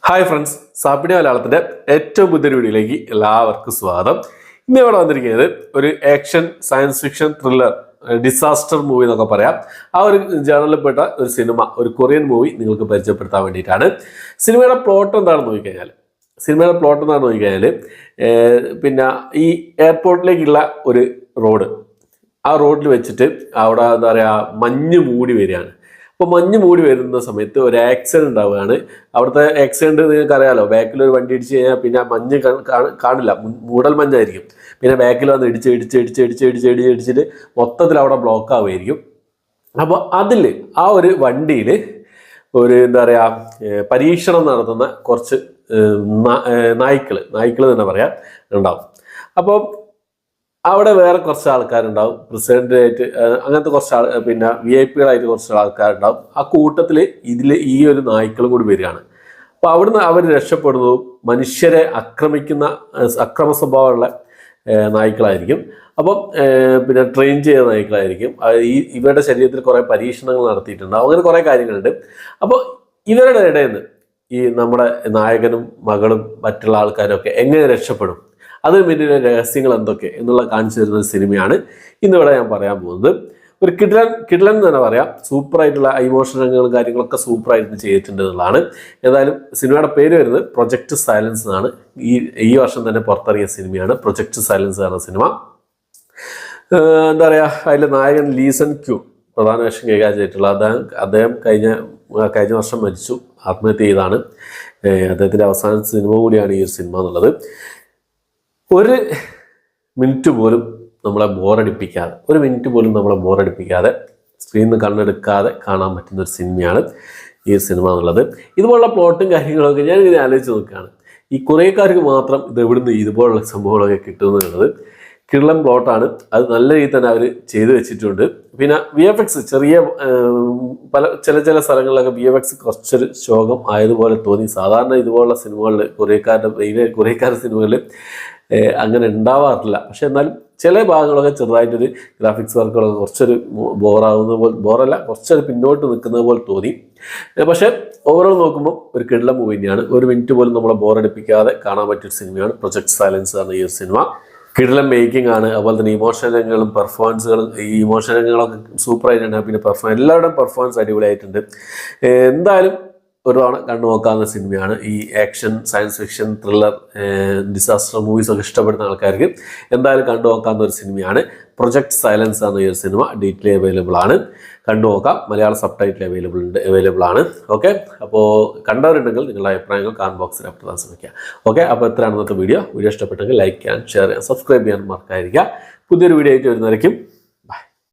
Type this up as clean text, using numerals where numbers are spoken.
Hi friends, സാപ്പിടി മലയാളത്തിൻ്റെ ഏറ്റവും പുതിയൊരു വീഡിയോയിലേക്ക് എല്ലാവർക്കും സ്വാഗതം. ഇന്ന് ഇവിടെ വന്നിരിക്കുന്നത് ഒരു action science fiction thriller disaster movie എന്നൊക്കെ പറയാം. ആ ഒരു ജേണലിൽപ്പെട്ട ഒരു സിനിമ, ഒരു കൊറിയൻ മൂവി നിങ്ങൾക്ക് പരിചയപ്പെടുത്താൻ വേണ്ടിയിട്ടാണ്. സിനിമയുടെ പ്ലോട്ട് എന്താണെന്ന് നോക്കിക്കഴിഞ്ഞാൽ പിന്നെ ഈ എയർപോർട്ടിലേക്കുള്ള ഒരു റോഡ്, ആ റോഡിൽ വെച്ചിട്ട് അവിടെ എന്താ പറയുക മഞ്ഞ് മൂടി വരികയാണ്. അപ്പോൾ മഞ്ഞ് മൂടി വരുന്ന സമയത്ത് ഒരു ആക്സിഡന്റ് ഉണ്ടാവുകയാണ്. അവിടുത്തെ ആക്സിഡന്റ് നിങ്ങൾക്ക് അറിയാലോ, ബാക്കിൽ ഒരു വണ്ടി ഇടിച്ച് കഴിഞ്ഞാൽ പിന്നെ മഞ്ഞ് കാണില്ല, മൂടൽ മഞ്ഞായിരിക്കും. പിന്നെ ബാക്കിൽ വന്ന് ഇടിച്ചിട്ട് മൊത്തത്തിൽ അവിടെ ബ്ലോക്ക് ആവുമായിരിക്കും. അപ്പോൾ അതിൽ ആ ഒരു വണ്ടിയിൽ ഒരു എന്താ പറയുക പരീക്ഷണം നടത്തുന്ന കുറച്ച് നായ്ക്കൾ തന്നെ പറയാം ഉണ്ടാവും. അപ്പോൾ അവിടെ വേറെ കുറച്ച് ആൾക്കാരുണ്ടാവും, പ്രസിഡന്റായിട്ട് അങ്ങനത്തെ കുറച്ച് പിന്നെ VIP കളായിട്ട് കുറച്ച് ആൾക്കാരുണ്ടാവും. ആ കൂട്ടത്തിൽ ഈ ഒരു നായ്ക്കളും കൂടി വരികയാണ്. അപ്പോൾ അവിടുന്ന് അവർ രക്ഷപ്പെടുന്നതും മനുഷ്യരെ ആക്രമിക്കുന്ന അക്രമ സ്വഭാവമുള്ള നായ്ക്കളായിരിക്കും. അപ്പം പിന്നെ ട്രെയിൻ ചെയ്ത നായ്ക്കളായിരിക്കും. ഇവരുടെ ശരീരത്തിൽ കുറേ പരീക്ഷണങ്ങൾ നടത്തിയിട്ടുണ്ടാവും. അങ്ങനെ കുറേ കാര്യങ്ങളുണ്ട്. അപ്പോൾ ഇവരുടെ ഇടയിൽ നിന്ന് ഈ നമ്മുടെ നായകനും മകളും മറ്റുള്ള ആൾക്കാരും ഒക്കെ എങ്ങനെ രക്ഷപ്പെടും, അതിന് പിന്നിലെ രഹസ്യങ്ങൾ എന്തൊക്കെ എന്നുള്ള കാണിച്ചു തരുന്ന ഒരു സിനിമയാണ് ഇന്നിവിടെ ഞാൻ പറയാൻ പോകുന്നത്. ഒരു കിഡ്ലൻ എന്ന് തന്നെ പറയാം. സൂപ്പറായിട്ടുള്ള ഇമോഷൻ രംഗങ്ങളും കാര്യങ്ങളൊക്കെ സൂപ്പറായിട്ട് ചെയ്തിട്ടുണ്ട് എന്നുള്ളതാണ്. ഏതായാലും സിനിമയുടെ പേര് വരുന്നത് പ്രൊജക്ട് സൈലൻസ് എന്നാണ്. ഈ വർഷം തന്നെ പുറത്തിറങ്ങിയ സിനിമയാണ് പ്രൊജക്ട് സൈലൻസ് എന്ന സിനിമ. എന്താ പറയുക, അതിലെ നായകൻ ലീസൺ ക്യൂ പ്രധാന വേഷം കൈകാര്യം ചെയ്തിട്ടുള്ള അദ്ദേഹം കഴിഞ്ഞ വർഷം മരിച്ചു, ആത്മഹത്യ ചെയ്താണ്. അദ്ദേഹത്തിൻ്റെ അവസാന സിനിമ കൂടിയാണ് ഈ ഒരു സിനിമ എന്നുള്ളത്. ഒരു മിനിറ്റ് പോലും നമ്മളെ ബോറടിപ്പിക്കാതെ സ്ക്രീനിൽ നിന്ന് കണ്ണെടുക്കാതെ കാണാൻ പറ്റുന്ന ഒരു സിനിമയാണ് ഈ സിനിമ എന്നുള്ളത്. ഇതുപോലുള്ള പ്ലോട്ടും കാര്യങ്ങളൊക്കെ ഞാൻ ഇങ്ങനെ ആലോചിച്ച് നോക്കുകയാണ്. ഈ കുറേക്കാർക്ക് മാത്രം ഇത് എവിടുന്ന് ഇതുപോലുള്ള സംഭവങ്ങളൊക്കെ കിട്ടുന്നുള്ളത്. കിള്ളൻ പ്ലോട്ടാണ്, അത് നല്ല രീതിയിൽ തന്നെ അവർ ചെയ്തു വെച്ചിട്ടുണ്ട്. പിന്നെ VFX ചെറിയ ചില സ്ഥലങ്ങളിലൊക്കെ VFX കുറച്ചൊരു ശോകം ആയതുപോലെ തോന്നി. സാധാരണ ഇതുപോലുള്ള സിനിമകളിൽ കൊറിയക്കാരുടെ സിനിമകളിൽ അങ്ങനെ ഉണ്ടാവാറില്ല. പക്ഷെ എന്നാലും ചില ഭാഗങ്ങളൊക്കെ ചെറുതായിട്ടൊരു ഗ്രാഫിക്സ് വർക്കുകളൊക്കെ കുറച്ചൊരു കുറച്ചൊരു പിന്നോട്ട് നിൽക്കുന്നത് പോലെ തോന്നി. പക്ഷേ ഓവറോൾ നോക്കുമ്പോൾ ഒരു കിഡ്ലൻ മൂവി തന്നെയാണ്. ഒരു മിനിറ്റ് പോലും നമ്മളെ ബോറടിപ്പിക്കാതെ കാണാൻ പറ്റിയൊരു സിനിമയാണ് പ്രൊജക്ട് സൈലൻസ് എന്ന ഈ ഒരു സിനിമ. കിഡ്ലൻ മേക്കിംഗ് ആണ്. അതുപോലെ തന്നെ ഇമോഷൻ രംഗങ്ങളും പെർഫോമൻസുകളും, ഈ ഇമോഷൻ രംഗങ്ങളൊക്കെ സൂപ്പറായിട്ടുണ്ട്. പിന്നെ എല്ലാവരുടെയും പെർഫോമൻസ് അടിപൊളിയായിട്ടുണ്ട്. എന്തായാലും ഒരു തവണ കണ്ടു നോക്കാവുന്ന സിനിമയാണ്. ഈ action science fiction thriller disaster മൂവീസൊക്കെ ഇഷ്ടപ്പെടുന്ന ആൾക്കാർക്ക് എന്തായാലും കണ്ടു നോക്കാവുന്ന ഒരു സിനിമയാണ് പ്രൊജക്ട് സൈലൻസ് എന്ന ഈ ഒരു സിനിമ. ഡീറ്റെയിൽ അവൈലബിൾ ആണ്, കണ്ടു നോക്കാം. മലയാള സബ് ടൈറ്റിൽ അവൈലബിൾ ആണ്. ഓക്കെ, അപ്പോൾ കണ്ടവരുണ്ടെങ്കിൽ നിങ്ങളുടെ അഭിപ്രായങ്ങൾ കമന്റ് ബോക്സിൽ അപ്രധാനം ശ്രമിക്കുക. ഓക്കെ, അപ്പോൾ എത്രയാണ് ഇന്നത്തെ വീഡിയോ ഇഷ്ടപ്പെട്ടെങ്കിൽ ലൈക്ക് ചെയ്യാൻ, ഷെയർ ചെയ്യാൻ, സബ്സ്ക്രൈബ് ചെയ്യാൻ മറക്കാതിരിക്കുക. പുതിയൊരു വീഡിയോ ആയിട്ട് വരുന്നതായിരിക്കും.